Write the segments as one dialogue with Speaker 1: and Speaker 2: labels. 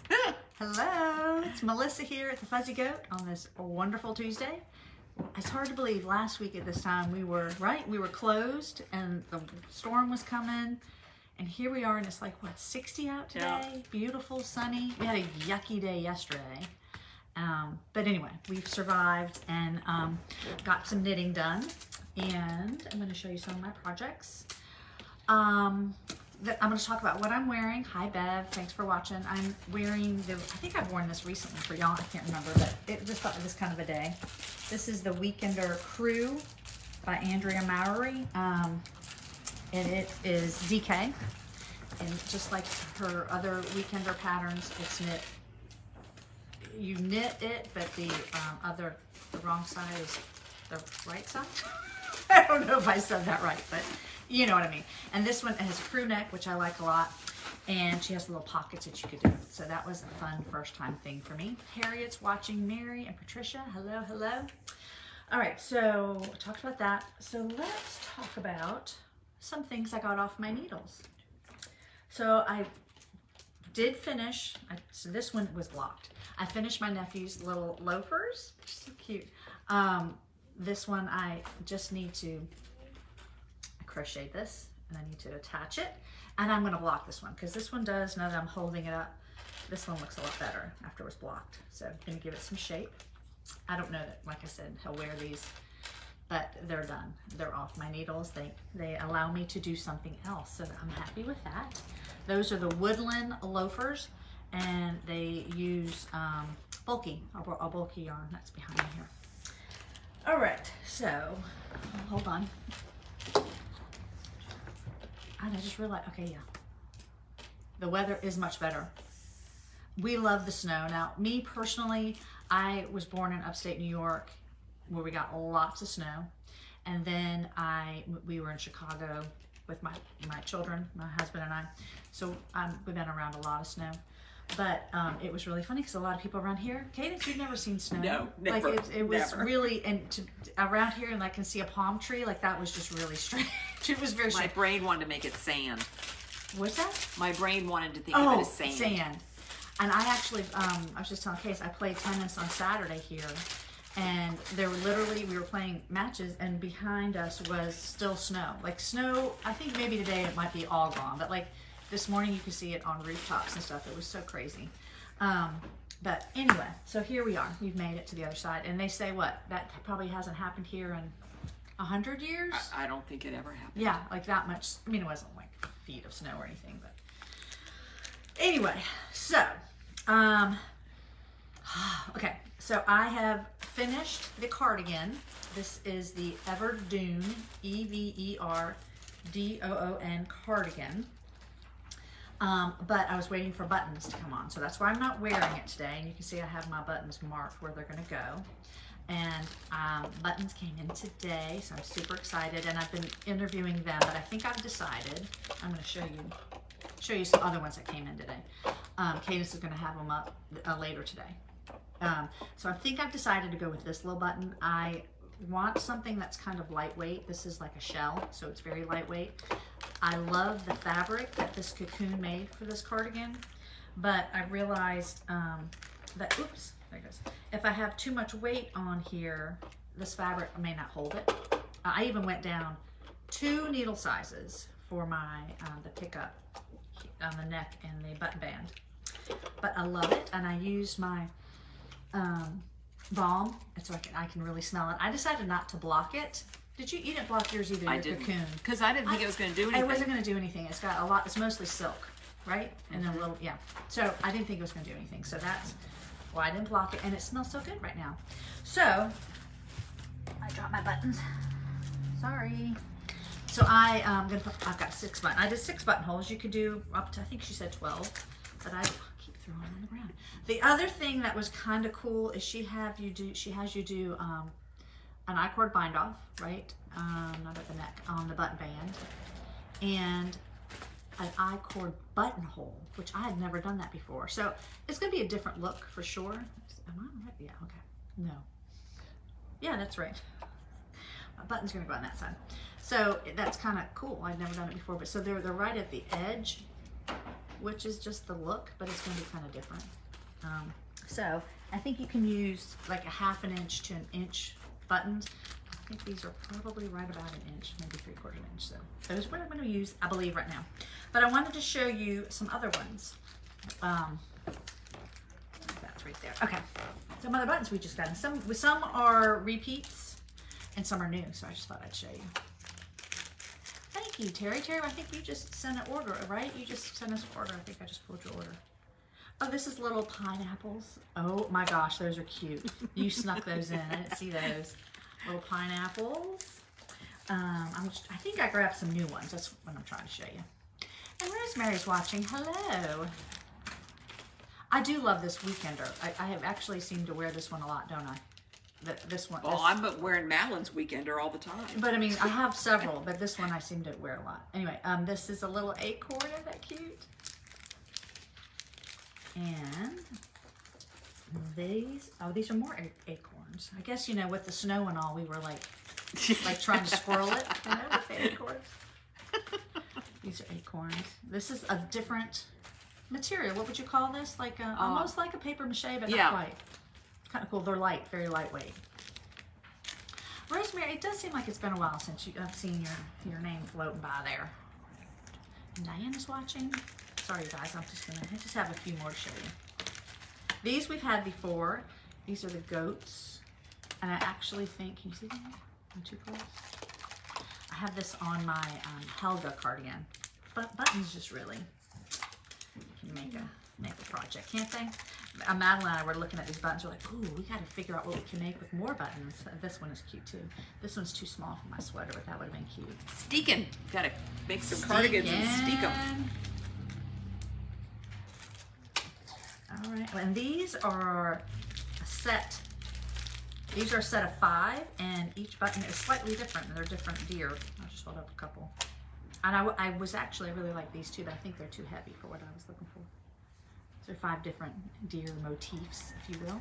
Speaker 1: Hello, it's Melissa here at the Fuzzy Goat on this wonderful Tuesday. It's hard to believe last week at this time we were closed and the storm was coming, and here we are, and it's like, what, 60 out today? Yeah. Beautiful, sunny. We had a yucky day yesterday. But anyway, we've survived and got some knitting done, and I'm going to show you some of my projects. I'm going to talk about what I'm wearing. Hi Bev, thanks for watching. I'm wearing I think I've worn this recently for y'all, I can't remember, but it just thought it was kind of a day. This is the Weekender Crew by Andrea Mowry. And it is DK. And just like her other Weekender patterns, it's knit. You knit it, but the wrong side is the right side. I don't know if I said that right, but you know what I mean. And this one has a crew neck, which I like a lot. And she has little pockets that you could do. So that was a fun first time thing for me. Harriet's watching, Mary and Patricia. Hello, hello. All right, so I talked about that. So let's talk about some things I got off my needles. So I did finish, so this one was blocked. I finished my nephew's little loafers. So cute. This one I just need to crochet this, and I need to attach it, and I'm going to block this one because this one does, now that I'm holding it up, this one looks a lot better after it was blocked. So I'm going to give it some shape. I don't know that, like I said, he'll wear these, but they're done. They're off my needles. They allow me to do something else, so I'm happy with that. Those are the Woodland Loafers, and they use a bulky yarn that's behind me here. All right, so hold on. And I just realized, okay, yeah, the weather is much better. We love the snow. Now, me personally, I was born in upstate New York where we got lots of snow. And then we were in Chicago with my children, my husband and I. So we've been around a lot of snow. But it was really funny because a lot of people around here, Cadence, you've never seen snow.
Speaker 2: No, never.
Speaker 1: Like it was
Speaker 2: never.
Speaker 1: Really, and around here, and I can see a palm tree, like that was just really strange. It was very strange.
Speaker 2: My brain wanted to make it sand.
Speaker 1: What's that?
Speaker 2: My brain wanted to think of it as sand.
Speaker 1: Sand. And I actually, I was just telling Case, I played tennis on Saturday here, and we were playing matches, and behind us was still snow. Like snow, I think maybe today it might be all gone, but like this morning you could see it on rooftops and stuff. It was so crazy. But anyway, so here we are. We've made it to the other side. And they say what? That probably hasn't happened here in 100 years?
Speaker 2: I don't think it ever happened.
Speaker 1: Yeah, like that much. I mean, it wasn't like feet of snow or anything, but anyway, so, okay. So I have finished the cardigan. This is the Evendoon, Evendoon cardigan. But I was waiting for buttons to come on, so that's why I'm not wearing it today. And you can see I have my buttons marked where they're going to go. And buttons came in today, so I'm super excited. And I've been interviewing them, but I think I've decided. I'm going to show you some other ones that came in today. Cadence is going to have them up later today. So I think I've decided to go with this little button. I want something that's kind of lightweight. This is like a shell, so it's very lightweight. I love the fabric that this cocoon made for this cardigan, but I realized that, oops, there it goes. If I have too much weight on here, this fabric may not hold it. I even went down 2 needle sizes for my the pickup on the neck and the button band. But I love it, and I used my balm, and so I can really smell it. I decided not to block it. You didn't block yours either, your cocoon.
Speaker 2: Because I didn't think it was going to do anything.
Speaker 1: It wasn't going to do anything. It's got a lot, it's mostly silk, right? And then a little, yeah. So I didn't think it was going to do anything. So that's why I didn't block it, and it smells so good right now. So I dropped my buttons. Sorry. So I've got 6 buttons. I did 6 buttonholes. You could do up to, I think she said 12, but I keep throwing them on the ground. The other thing that was kind of cool is she has you do an icord bind off, right? Not at the neck, on the button band, and an icord buttonhole, which I had never done that before. So it's going to be a different look for sure. Am I on right? Yeah, okay. No. Yeah, that's right. My button's going to go on that side. So that's kind of cool. I've never done it before, but so they're right at the edge which is just the look, but it's going to be kind of different. So I think you can use like a 1/2 inch to 1 inch buttons. I think these are probably right about 1 inch, maybe 3/4 inch. So those are what I'm going to use, I believe, right now. But I wanted to show you some other ones. That's right there. Okay, some other buttons we just got. And some are repeats and some are new. So I just thought I'd show you. Thank you, Terry. Terry, I think you just sent an order, right? You just sent us an order. I think I just pulled your order. Oh, this is little pineapples. Oh my gosh, those are cute. You snuck those in. I didn't see those. Little pineapples. I think I grabbed some new ones. That's what I'm trying to show you. And Rosemary's watching. Hello. I do love this weekender. I have actually seemed to wear this one a lot, don't I? This one.
Speaker 2: Oh, I'm wearing Madeline's weekender all the time.
Speaker 1: But I mean, I have several, but this one I seem to wear a lot. Anyway, this is a little acorn. Isn't that cute? And these are more acorns. I guess, you know, with the snow and all, we were like trying to squirrel it, you know, with the acorns. These are acorns. This is a different material. What would you call this? Like almost like a paper mache, but not quite. Kind of cool. They're light, very lightweight. Rosemary, it does seem like it's been a while since I've seen your name floating by there. And Diana's watching. Sorry, guys. I just have a few more to show you. These we've had before. These are the goats, and I actually think, can you see them? I'm too close. I have this on my Helga cardigan. But buttons just really can make a project, can't they? Madeline and I were looking at these buttons. We're like, ooh, we got to figure out what we can make with more buttons. This one is cute too. This one's too small for my sweater, but that would have been cute.
Speaker 2: Steekin'. Got to make some cardigans and steek them.
Speaker 1: All right, and these are a set. These are a set of 5, and each button is slightly different. They're different deer. I'll just hold up a couple. And I really like these two, but I think they're too heavy for what I was looking for. These are 5 different deer motifs, if you will.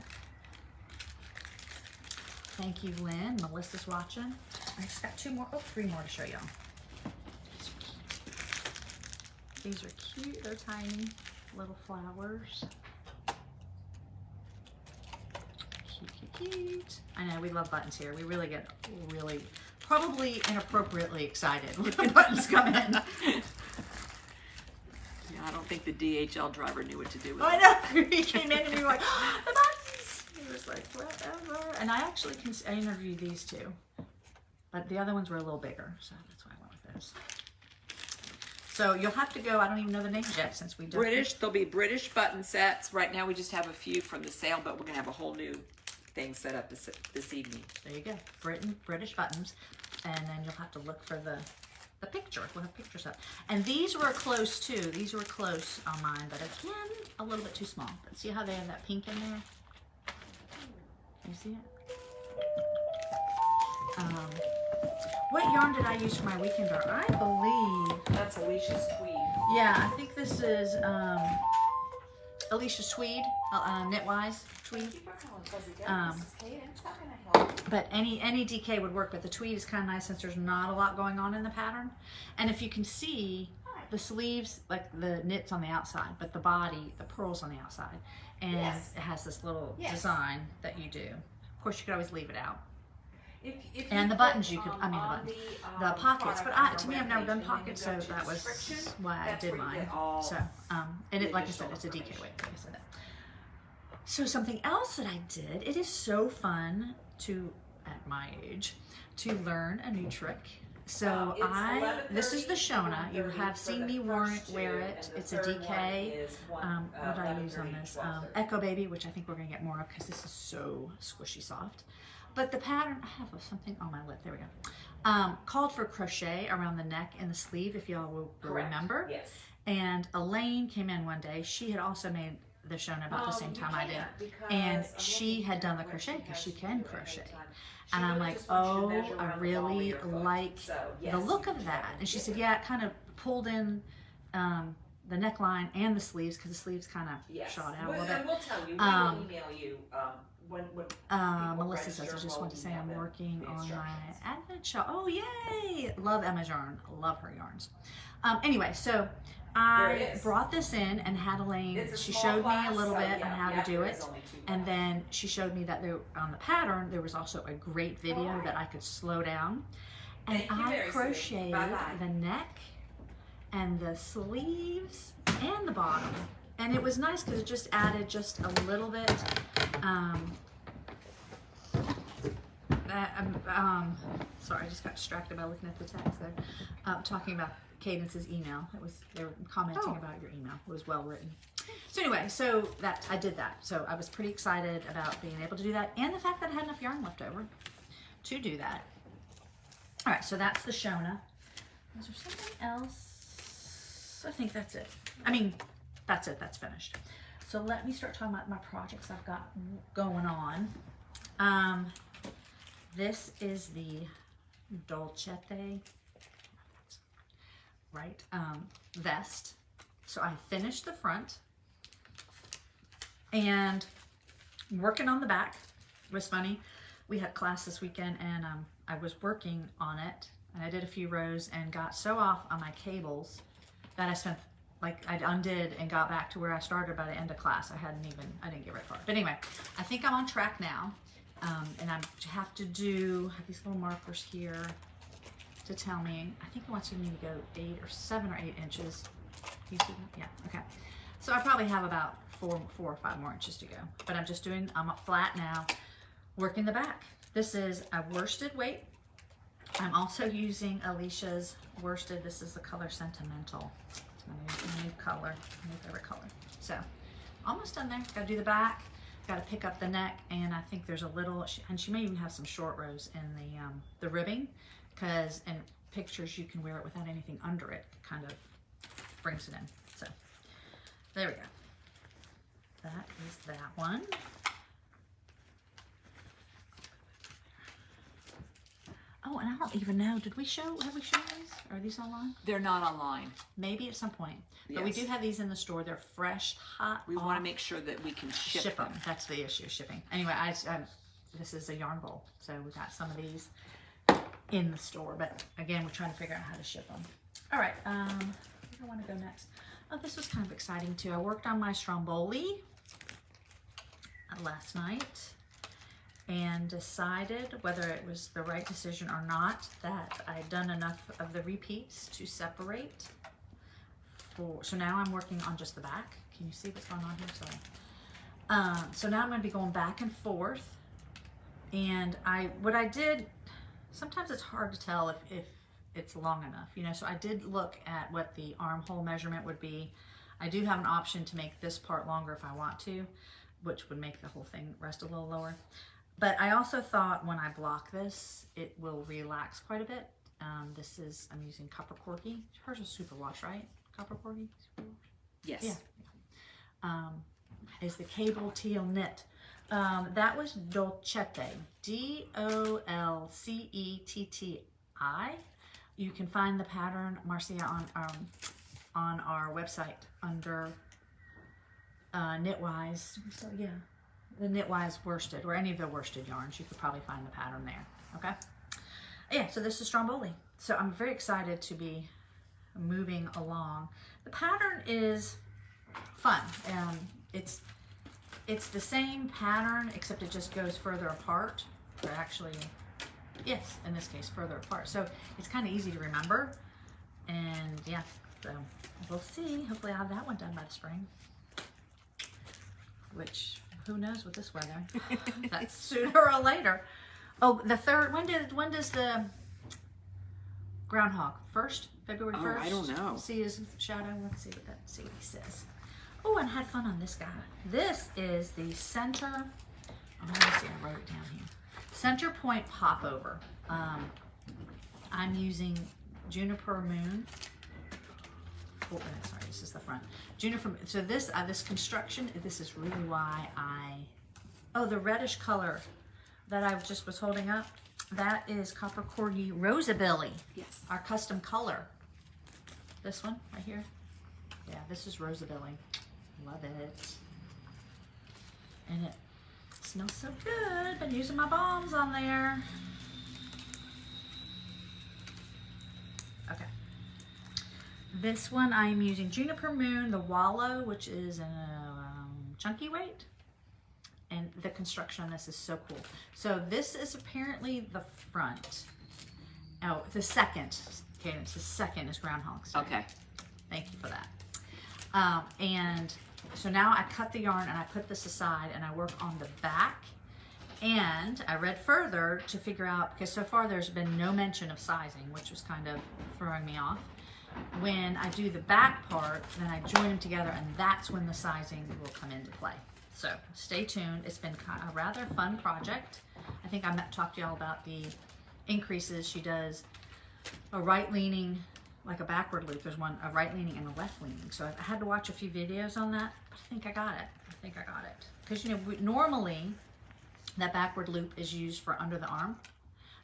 Speaker 1: Thank you, Lynn. Melissa's watching. I just got 3 more to show y'all. These are cute. They're tiny little flowers. Cute. I know, we love buttons here. We really get probably inappropriately excited when buttons come in.
Speaker 2: Yeah, I don't think the DHL driver knew what to do with it.
Speaker 1: I know. He came in and we were like, oh, the buttons! He was like, whatever. And I actually I interviewed these two. But the other ones were a little bigger, so that's why I went with those. So you'll have to go, I don't even know the names yet since we don't.
Speaker 2: There'll be British button sets. Right now we just have a few from the sale, but we're going to have a whole new thing set up this evening.
Speaker 1: There you go. British buttons. And then you'll have to look for the picture. We'll have pictures up. And these were close too. These were close on mine, but again, a little bit too small. But see how they have that pink in there? Can you see it? What yarn did I use for my weekender? I believe
Speaker 2: That's Alicia's tweed.
Speaker 1: Yeah, I think this is Alicia's tweed, knitwise tweed. But any DK would work, but the tweed is kind of nice since there's not a lot going on in the pattern. And if you can see, the sleeves, like the knits on the outside, but the body, the pearls on the outside. And it has this little design that you do. Of course, you could always leave it out. And the buttons you could, the pockets. But to me, I've never done pockets, so that was why I did mine. So, and it, like I said, it's a DK weight. Like I said that. So something else that I did, it is so fun to, at my age, to learn a new trick. So this is the Shona. You have seen me wear it. It's a DK. What did I use on this? Echo Baby, which I think we're going to get more of because this is so squishy soft. But the pattern, I have something on my lip, there we go. Called for crochet around the neck and the sleeve, if y'all will remember. Yes. And Elaine came in one day. She had also made the Shona about the same time I did. And she had done the crochet because she can crochet. And I'm like, oh, I really like the look of that. And she said, yeah, it kind of pulled in the neckline and the sleeves because the sleeves kind of shot out a little bit.
Speaker 3: I will tell you, we will email you when
Speaker 1: Melissa says, I just want to say I'm working on my advent shop. Oh, yay! Love Emma's yarn. Love her yarns. Anyway, so I
Speaker 3: There it is.
Speaker 1: brought this in and had Elaine,
Speaker 3: It's a
Speaker 1: she
Speaker 3: small
Speaker 1: showed me
Speaker 3: class,
Speaker 1: a little
Speaker 3: so
Speaker 1: bit
Speaker 3: yeah,
Speaker 1: on how
Speaker 3: yeah,
Speaker 1: to do
Speaker 3: there
Speaker 1: it.
Speaker 3: is only 2
Speaker 1: And
Speaker 3: class.
Speaker 1: then she showed me that there, on the pattern, there was also a great video that I could slow down. And
Speaker 3: Thank you,
Speaker 1: I
Speaker 3: Mary Sue.
Speaker 1: crocheted
Speaker 3: Bye-bye.
Speaker 1: the neck and the sleeves and the bottom. And it was nice because it just added just a little bit. Sorry, I just got distracted by looking at the text there. Talking about Cadence's email. They were commenting about your email. It was well written. So anyway, so that I did that. So I was pretty excited about being able to do that, and the fact that I had enough yarn left over to do that. All right, so that's the Shona. Is there something else? I think that's it. I mean, that's it. That's finished. So let me start talking about my projects I've got going on. This is the DOL Chete, right, vest. So I finished the front and working on the back. It was funny. We had class this weekend and I was working on it and I did a few rows and got so off on my cables that I spent, like, I undid and got back to where I started by the end of class. I didn't get very far. But anyway, I think I'm on track now. And I have to do these little markers here to tell me. I think it wants me to go 7 or 8 inches. Do you see that? Yeah, okay. So I probably have about 4 or 5 more inches to go. But I'm up flat now, working the back. This is a worsted weight. I'm also using Alicia's worsted. This is the color Sentimental. It's my new color, my favorite color. So almost done there. Got to do the back. Got to pick up the neck, and I think there's a little, and she may even have some short rows in the ribbing, because in pictures you can wear it without anything under it. It kind of brings it in. So there we go. That is that one. Oh, and I don't even know, have we shown these? Are these online?
Speaker 2: They're not online.
Speaker 1: Maybe at some point. But we
Speaker 2: Yes.
Speaker 1: do have these in the store. They're fresh, hot.
Speaker 2: We want to make sure that we can ship them.
Speaker 1: That's the issue, shipping. Anyway, this is a yarn bowl, so we got some of these in the store. But again, we're trying to figure out how to ship them. All right, where do I want to go next? Oh, this was kind of exciting too. I worked on my stromboli last night and decided whether it was the right decision or not, that I'd done enough of the repeats to separate. So now I'm working on just the back. Can you see what's going on here? Sorry. So now I'm going to be going back and forth. And what I did, sometimes it's hard to tell if it's long enough, you know, so I did look at what the armhole measurement would be. I do have an option to make this part longer if I want to, which would make the whole thing rest a little lower. But I also thought when I block this, it will relax quite a bit. I'm using copper corky. Hers is super wash, right? Copper corky?
Speaker 2: Yes.
Speaker 1: Yeah. Is the cable teal knit. That was DOL Chete. DOLCETTI. You can find the pattern, Marcia, on our website under Knitwise. So yeah, the Knitwise worsted, or any of the worsted yarns, you could probably find the pattern there. Okay. Yeah. So this is Stromboli. So I'm very excited to be moving along. The pattern is fun. It's the same pattern, except it just goes further apart. Or actually, yes, in this case, further apart. So it's kind of easy to remember. And yeah, so we'll see. Hopefully I'll have that one done by the spring. Which, who knows with this weather? That's sooner or later. Oh, the third, when does the groundhog? February 1st?
Speaker 2: Oh, I don't know.
Speaker 1: See his shadow? Let's see what he says. Oh, and had fun on this guy. This is the center, let me see, I wrote it down here. Center point popover. I'm using Juniper Moon. Oh, sorry, this is the front. Juniper. So this construction, this is really why the reddish color that I just was holding up, that is Copper Corgi Rosabilly.
Speaker 2: Yes.
Speaker 1: Our custom color. This one right here. Yeah, this is Rosabilly. Love it. And it smells so good. Been using my balms on there. Okay. This one I'm using Juniper Moon, the Wallow, which is a chunky weight. And the construction on this is so cool. So this is apparently the front. Oh, the second. Cadence, the second is Groundhog's Day.
Speaker 2: Okay.
Speaker 1: Thank you for that. And so now I cut the yarn and I put this aside and I work on the back. And I read further to figure out, because so far there's been no mention of sizing, which was kind of throwing me off. When I do the back part, then I join them together and that's when the sizing will come into play. So stay tuned. It's been a rather fun project. I think I talked to y'all about the increases. She does a right leaning, like a backward loop. There's one, a right leaning and a left leaning. So I had to watch a few videos on that. I think I got it. Because, you know, normally that backward loop is used for under the arm.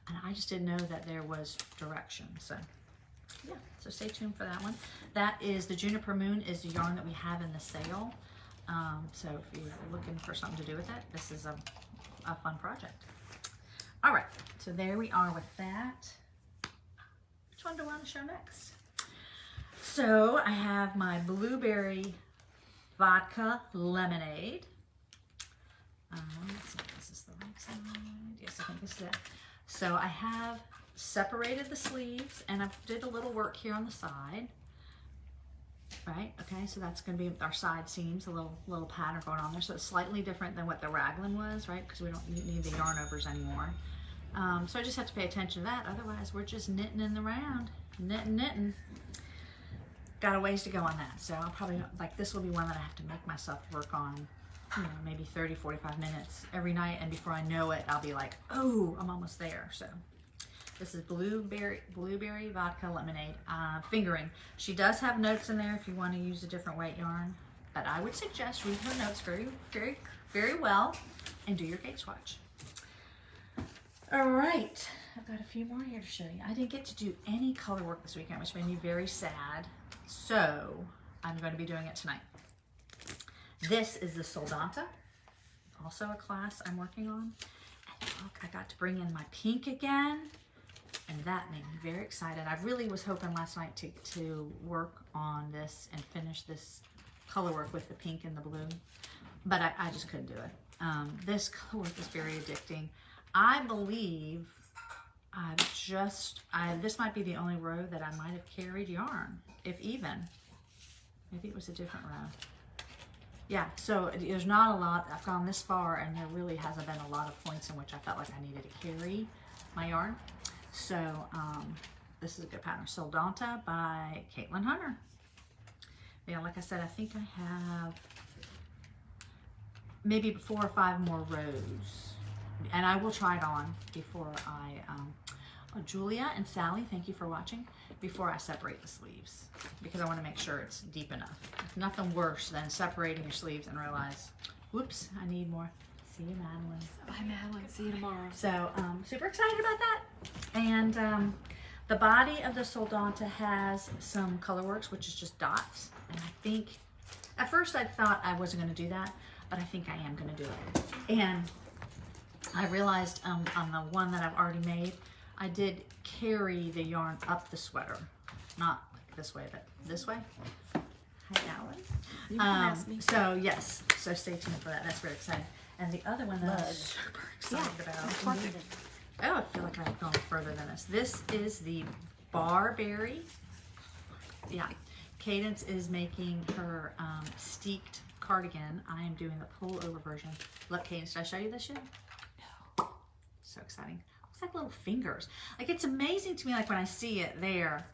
Speaker 1: And I just didn't know that there was direction. So yeah, so stay tuned for that one. That is the Juniper Moon is the yarn that we have in the sale. So if you're looking for something to do with it, this is a fun project. All right, so there we are with that. Which one do I want to show next? So I have my Blueberry Vodka Lemonade. Let's see if this is the right side. Yes, I think this is it. So I have separated the sleeves and I did a little work here on the side. Right, okay, so that's going to be our side seams, a little pattern going on there. So it's slightly different than what the raglan was, right? Because we don't need the yarn overs anymore. So I just have to pay attention to that. Otherwise, we're just knitting in the round. Knitting. Got a ways to go on that. So I'll probably, like, this will be one that I have to make myself work on, you know, maybe 30, 45 minutes every night. And before I know it, I'll be like, oh, I'm almost there. So this is Blueberry Vodka Lemonade fingering. She does have notes in there if you want to use a different weight yarn, but I would suggest read her notes very, very, very well and do your gauge swatch. All right, I've got a few more here to show you. I didn't get to do any color work this weekend, which made me very sad. So I'm going to be doing it tonight. This is the Soldotna, also a class I'm working on. And look, I got to bring in my pink again. And that made me very excited. I really was hoping last night to work on this and finish this color work with the pink and the blue, but I just couldn't do it. This color work is very addicting. I believe this might be the only row that I might have carried yarn, if even. Maybe it was a different row. Yeah, so there's not a lot. I've gone this far and there really hasn't been a lot of points in which I felt like I needed to carry my yarn. So this is a good pattern, Soldotna by Caitlin Hunter. Yeah, like I said, I think I have maybe 4 or 5 more rows, and I will try it on before I, Julia and Sally, thank you for watching, before I separate the sleeves, because I want to make sure it's deep enough. There's nothing worse than separating your sleeves and realize, whoops, I need more. See you, Madeline.
Speaker 2: Bye, Madeline. See you tomorrow.
Speaker 1: So, super excited about that. And the body of the Soldotna has some color works, which is just dots. And I think, at first I thought I wasn't going to do that, but I think I am going to do it. And I realized on the one that I've already made, I did carry the yarn up the sweater. Not like this way, but this way. Hi, Alan.
Speaker 2: You can ask me.
Speaker 1: So, yes. So, stay tuned for that. That's very exciting. And the other one that I'm super excited about. Oh, I feel like I've gone further than this. This is the Barberry. Yeah. Cadence is making her steeked cardigan. I am doing the pullover version. Look, Cadence, did I show you this yet? No. So exciting. Looks like little fingers. Like, it's amazing to me, like, when I see it there.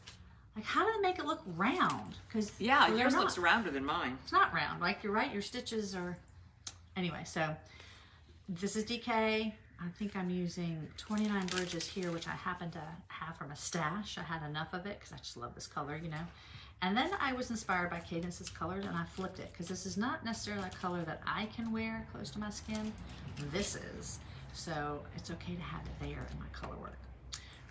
Speaker 1: Like, how do they make it look round? Because
Speaker 2: yeah, yours looks rounder than mine.
Speaker 1: It's not round. Like, you're right. Your stitches are... Anyway, so this is DK. I think I'm using 29 bridges here, which I happen to have from a stash. I had enough of it because I just love this color, you know. And then I was inspired by Cadence's colors and I flipped it because this is not necessarily a color that I can wear close to my skin. This is. So it's okay to have it there in my color work.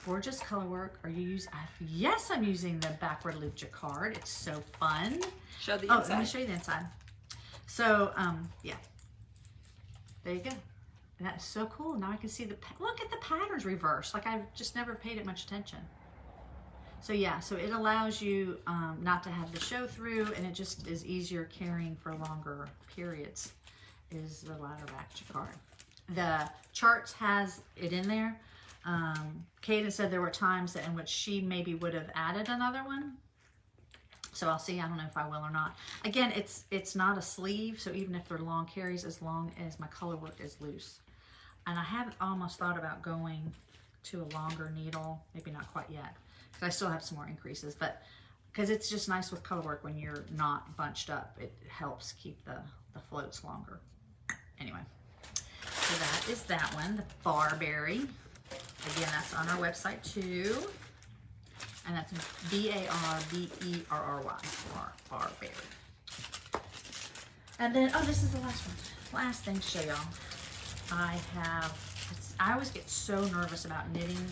Speaker 1: Gorgeous color work. Are you using? Yes, I'm using the backward loop jacquard. It's so fun.
Speaker 2: Show the
Speaker 1: inside.
Speaker 2: inside.
Speaker 1: Let me show you the inside. So, yeah. There you go. And that is so cool. Now I can see look at the patterns reversed. Like, I've just never paid it much attention. So yeah, so it allows you not to have the show through, and it just is easier carrying for longer periods, is the ladder back jacquard. The charts has it in there. Kate has said there were times in which she maybe would have added another one. So I'll see, I don't know if I will or not. Again, it's not a sleeve, so even if they're long carries, as long as my color work is loose. And I have almost thought about going to a longer needle, maybe not quite yet, because I still have some more increases, but because it's just nice with color work when you're not bunched up. It helps keep the floats longer. Anyway, so that is that one, the Barberry. Again, that's on our website too. And that's Barberry, Barberry. And then, oh, this is the last one. Last thing to show y'all. I always get so nervous about knitting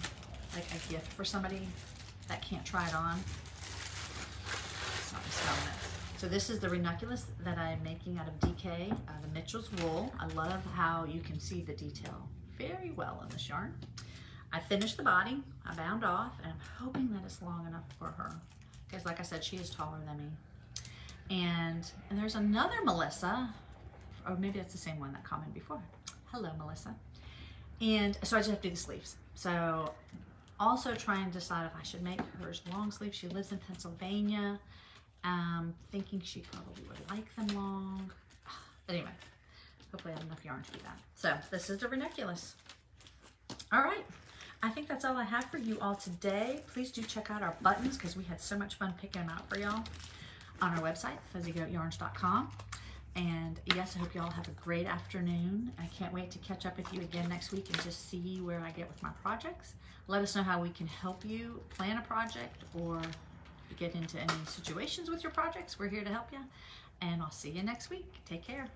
Speaker 1: like a gift for somebody that can't try it on. It's not smelling it. So this is the Ranunculus that I'm making out of DK, the Mitchell's wool. I love how you can see the detail very well in this yarn. I finished the body, I bound off, and I'm hoping that it's long enough for her. Because like I said, she is taller than me. And there's another Melissa, or maybe it's the same one that commented before. Hello, Melissa. And so I just have to do the sleeves. So also trying to decide if I should make hers long sleeve. She lives in Pennsylvania. Thinking she probably would like them long. But anyway, hopefully I have enough yarn to do that. So this is the Ranunculus. All right. I think that's all I have for you all today. Please do check out our buttons because we had so much fun picking them out for y'all on our website, fuzzygoatyarns.com. And yes, I hope y'all have a great afternoon. I can't wait to catch up with you again next week and just see where I get with my projects. Let us know how we can help you plan a project, or if you get into any situations with your projects, we're here to help you. And I'll see you next week. Take care.